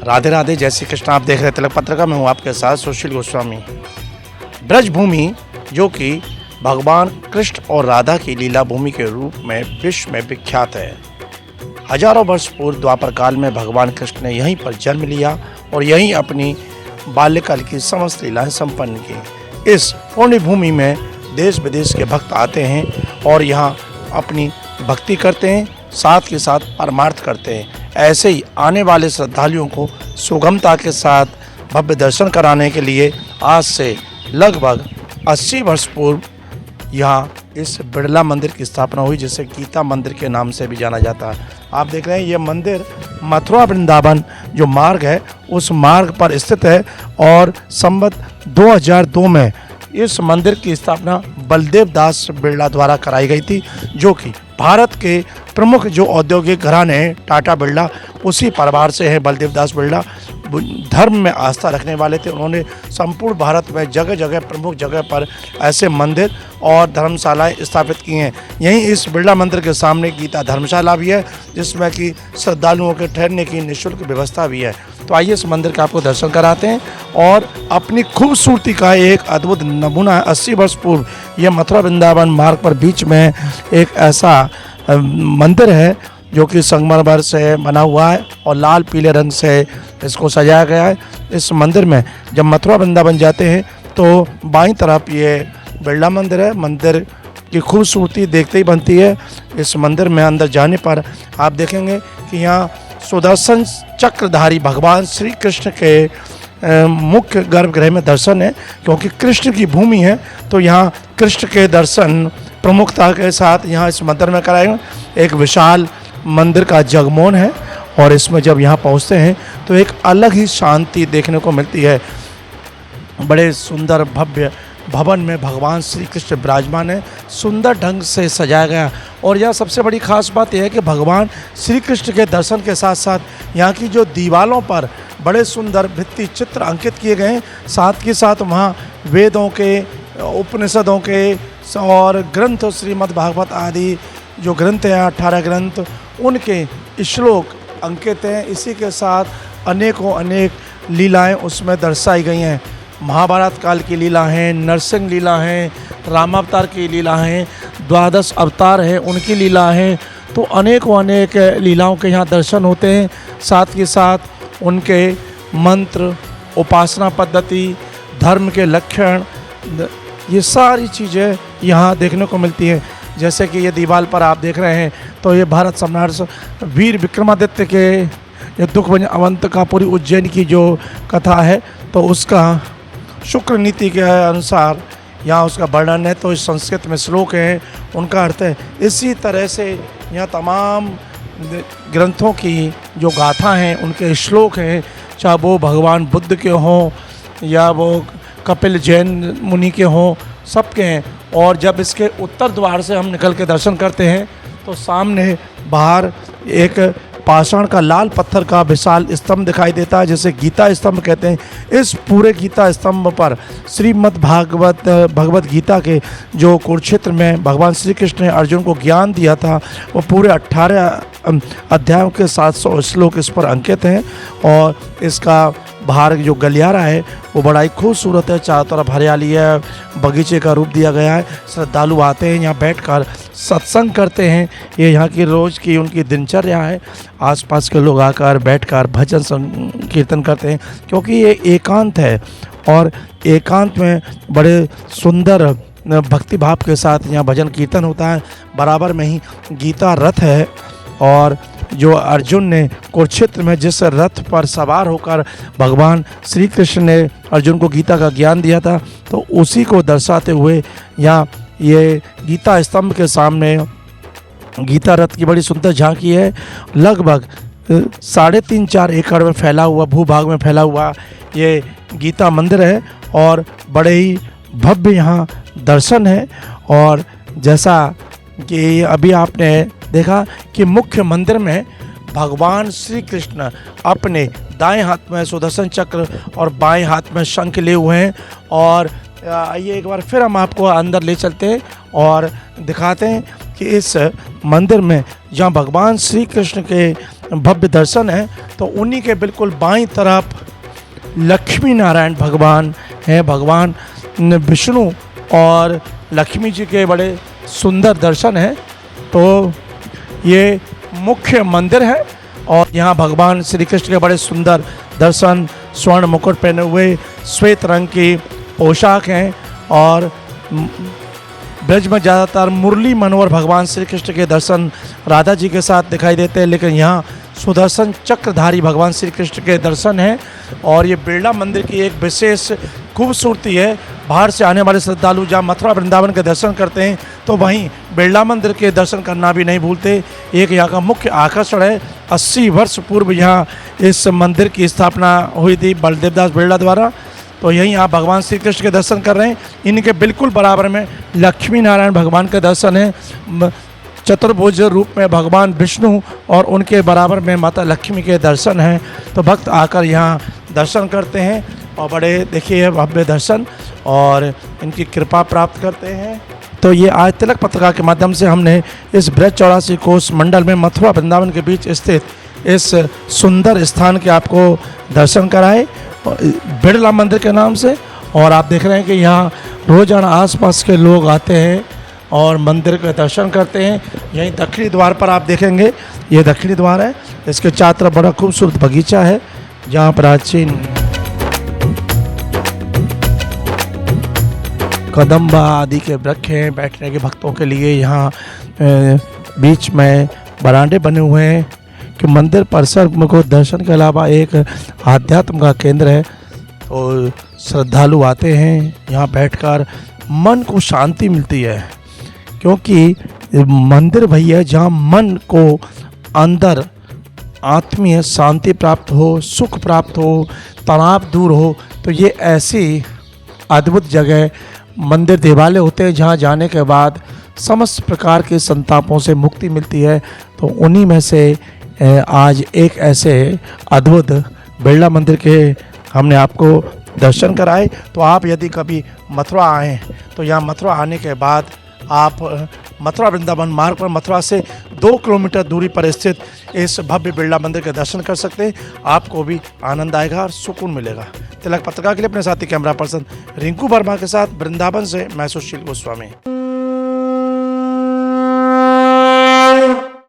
राधे राधे, जय श्री कृष्ण। आप देख रहे तिलक पत्रिका में हूँ आपके साथ सुशील गोस्वामी। ब्रजभूमि जो कि भगवान कृष्ण और राधा की लीला भूमि के रूप में विश्व में विख्यात है। हजारों वर्ष पूर्व द्वापर काल में भगवान कृष्ण ने यहीं पर जन्म लिया और यहीं अपनी बाल्यकाल की समस्त लीलाएं संपन्न की। इस पुण्य भूमि में देश विदेश के भक्त आते हैं और यहाँ अपनी भक्ति करते हैं, साथ के साथ परमार्थ करते हैं। ऐसे ही आने वाले श्रद्धालुओं को सुगमता के साथ भव्य दर्शन कराने के लिए आज से लगभग 80 वर्ष पूर्व यहाँ इस बिड़ला मंदिर की स्थापना हुई, जिसे गीता मंदिर के नाम से भी जाना जाता है। आप देख रहे हैं ये मंदिर मथुरा वृंदावन जो मार्ग है उस मार्ग पर स्थित है और संवत 2002 में इस मंदिर की स्थापना बलदेव दास बिड़ला द्वारा कराई गई थी, जो कि भारत के प्रमुख जो औद्योगिक घराने हैं टाटा बिड़ला, उसी परिवार से है बलदेव दास बिड़ला। धर्म में आस्था रखने वाले थे। उन्होंने संपूर्ण भारत में जगह जगह प्रमुख जगह पर ऐसे मंदिर और धर्मशालाएं स्थापित की हैं। यहीं इस बिड़ला मंदिर के सामने गीता धर्मशाला भी है, जिसमें कि श्रद्धालुओं के ठहरने की निःशुल्क व्यवस्था भी है। तो आइए इस मंदिर का आपको दर्शन कराते हैं और अपनी खूबसूरती का एक अद्भुत नमूना है। 80 वर्ष पूर्व यह मथुरा वृंदावन मार्ग पर बीच में एक ऐसा मंदिर है जो कि संगमरमर से बना हुआ है और लाल पीले रंग से इसको सजाया गया है। इस मंदिर में जब मथुरा वृंदावन जाते हैं तो बाईं तरफ ये बिड़ला मंदिर है। मंदिर की खूबसूरती देखते ही बनती है। इस मंदिर में अंदर जाने पर आप देखेंगे कि यहाँ सुदर्शन चक्रधारी भगवान श्री कृष्ण के मुख्य गर्भगृह में दर्शन है। क्योंकि कृष्ण की भूमि है तो यहाँ कृष्ण के दर्शन प्रमुखता के साथ यहाँ इस मंदिर में कराए गए। एक विशाल मंदिर का जगमोहन है और इसमें जब यहाँ पहुँचते हैं तो एक अलग ही शांति देखने को मिलती है। बड़े सुंदर भव्य भवन में भगवान श्री कृष्ण विराजमान है, सुंदर ढंग से सजाया गया। और यह सबसे बड़ी खास बात यह है कि भगवान श्री कृष्ण के दर्शन के साथ साथ यहाँ की जो दीवारों पर बड़े सुंदर भित्ति चित्र अंकित किए गए हैं। साथ के साथ वहाँ वेदों के, उपनिषदों के और ग्रंथ श्रीमद् भागवत आदि जो ग्रंथ हैं 18 ग्रंथ, उनके श्लोक अंकित हैं। इसी के साथ अनेकों अनेक लीलाएं उसमें दर्शाई गई हैं। महाभारत काल की लीला हैं, नरसिंह लीला हैं, रामावतार की लीला हैं, 12 अवतार हैं उनकी लीला हैं। तो अनेकों अनेक लीलाओं के यहाँ दर्शन होते हैं। साथ के साथ उनके मंत्र, उपासना पद्धति, धर्म के लक्षण, ये सारी चीज़ें यहाँ देखने को मिलती हैं। जैसे कि ये दीवार पर आप देख रहे हैं तो ये भारत सम्राट वीर विक्रमादित्य के ये दुखभंजन अवंत का पूरी उज्जैन की जो कथा है तो उसका शुक्र नीति के अनुसार यहाँ उसका वर्णन है। तो इस संस्कृत में श्लोक हैं, उनका अर्थ है। इसी तरह से यहाँ तमाम ग्रंथों की जो गाथा हैं उनके श्लोक हैं, चाहे वो भगवान बुद्ध के हों या वो कपिल जैन मुनि के हों, सबके हैं। और जब इसके उत्तर द्वार से हम निकल के दर्शन करते हैं तो सामने बाहर एक पाषाण का लाल पत्थर का विशाल स्तंभ दिखाई देता है, जिसे गीता स्तंभ कहते हैं। इस पूरे गीता स्तंभ पर श्रीमद् भगवत गीता के जो कुरुक्षेत्र में भगवान श्री कृष्ण ने अर्जुन को ज्ञान दिया था वो पूरे 18 अध्यायों के 700 श्लोक इस पर अंकित हैं। और इसका बाहर जो गलियारा है वो बड़ा ही खूबसूरत है, चारों तरफ हरियाली है, बगीचे का रूप दिया गया है। श्रद्धालु आते हैं यहाँ बैठकर सत्संग करते हैं। ये यहाँ की रोज़ की उनकी दिनचर्या है। आसपास के लोग आकर बैठकर भजन कीर्तन करते हैं, क्योंकि ये एकांत है और एकांत में बड़े सुंदर भक्ति भाव के साथ यहाँ भजन कीर्तन होता है। बराबर में ही गीता रथ है और जो अर्जुन ने कुरुक्षेत्र में जिस रथ पर सवार होकर भगवान श्री कृष्ण ने अर्जुन को गीता का ज्ञान दिया था तो उसी को दर्शाते हुए यहाँ ये गीता स्तंभ के सामने गीता रथ की बड़ी सुंदर झांकी है। लगभग 3.5-4 एकड़ में फैला हुआ, भूभाग में फैला हुआ ये गीता मंदिर है और बड़े ही भव्य यहाँ दर्शन है। और जैसा कि अभी आपने देखा कि मुख्य मंदिर में भगवान श्री कृष्ण अपने दाएं हाथ में सुदर्शन चक्र और बाएं हाथ में शंख लिए हुए हैं। और आइए एक बार फिर हम आपको अंदर ले चलते हैं और दिखाते हैं कि इस मंदिर में जहाँ भगवान श्री कृष्ण के भव्य दर्शन हैं, तो उन्हीं के बिल्कुल बाईं तरफ लक्ष्मी नारायण भगवान हैं। भगवान विष्णु और लक्ष्मी जी के बड़े सुंदर दर्शन हैं। तो ये मुख्य मंदिर है और यहाँ भगवान श्री कृष्ण के बड़े सुंदर दर्शन, स्वर्ण मुकुट पहने हुए, श्वेत रंग की पोशाक हैं और ब्रज में ज़्यादातर मुरली मनोहर भगवान श्री कृष्ण के दर्शन राधा जी के साथ दिखाई देते हैं, लेकिन यहाँ सुदर्शन चक्रधारी भगवान श्री कृष्ण के दर्शन हैं। और ये बिरला मंदिर की एक विशेष खूबसूरती है। बाहर से आने वाले श्रद्धालु जहाँ मथुरा वृंदावन के दर्शन करते हैं, तो वहीं बिरला मंदिर के दर्शन करना भी नहीं भूलते। एक यहाँ का मुख्य आकर्षण है। 80 वर्ष पूर्व यहाँ इस मंदिर की स्थापना हुई थी बलदेव दास बिरला द्वारा। तो यहीं आप भगवान श्री कृष्ण के दर्शन कर रहे हैं। इनके बिल्कुल बराबर में लक्ष्मी नारायण भगवान के दर्शन है। चतुर्भुज रूप में भगवान विष्णु और उनके बराबर में माता लक्ष्मी के दर्शन हैं। तो भक्त आकर यहाँ दर्शन करते हैं और बड़े देखिए भव्य दर्शन और इनकी कृपा प्राप्त करते हैं। तो ये आज तिलक पत्रिका के माध्यम से हमने इस ब्रज 84 कोस मंडल में मथुरा वृंदावन के बीच स्थित इस सुंदर स्थान के आपको दर्शन कराए बिरला मंदिर के नाम से। और आप देख रहे हैं कि यहाँ रोजाना आसपास के लोग आते हैं और मंदिर के दर्शन करते हैं। यहीं दक्षिणी द्वार पर आप देखेंगे, ये दक्षिणी द्वार है। इसके चारों तरफ बड़ा खूबसूरत बगीचा है जहाँ प्राचीन कदम्बा आदि के वृक्ष हैं। बैठने के भक्तों के लिए यहाँ बीच में बरामदे बने हुए हैं कि मंदिर परिसर को दर्शन के अलावा एक आध्यात्म का केंद्र है। तो श्रद्धालु आते हैं, यहाँ बैठकर मन को शांति मिलती है, क्योंकि मंदिर वही है जहाँ मन को अंदर आत्मीय शांति प्राप्त हो, सुख प्राप्त हो, तनाव दूर हो। तो ये ऐसी अद्भुत जगह मंदिर देवालय होते हैं जहाँ जाने के बाद समस्त प्रकार के संतापों से मुक्ति मिलती है। तो उन्हीं में से आज एक ऐसे अद्भुत बिरला मंदिर के हमने आपको दर्शन कराए। तो आप यदि कभी मथुरा आएँ तो यहाँ मथुरा आने के बाद आप मथुरा वृंदावन मार्ग पर मथुरा से 2 किलोमीटर दूरी पर स्थित इस भव्य बिरला मंदिर के दर्शन कर सकते हैं। आपको भी आनंद आएगा और सुकून मिलेगा। तिलक पत्रिका के लिए अपने साथी कैमरा पर्सन रिंकू वर्मा के साथ वृंदावन से मैं सुशील गोस्वामी।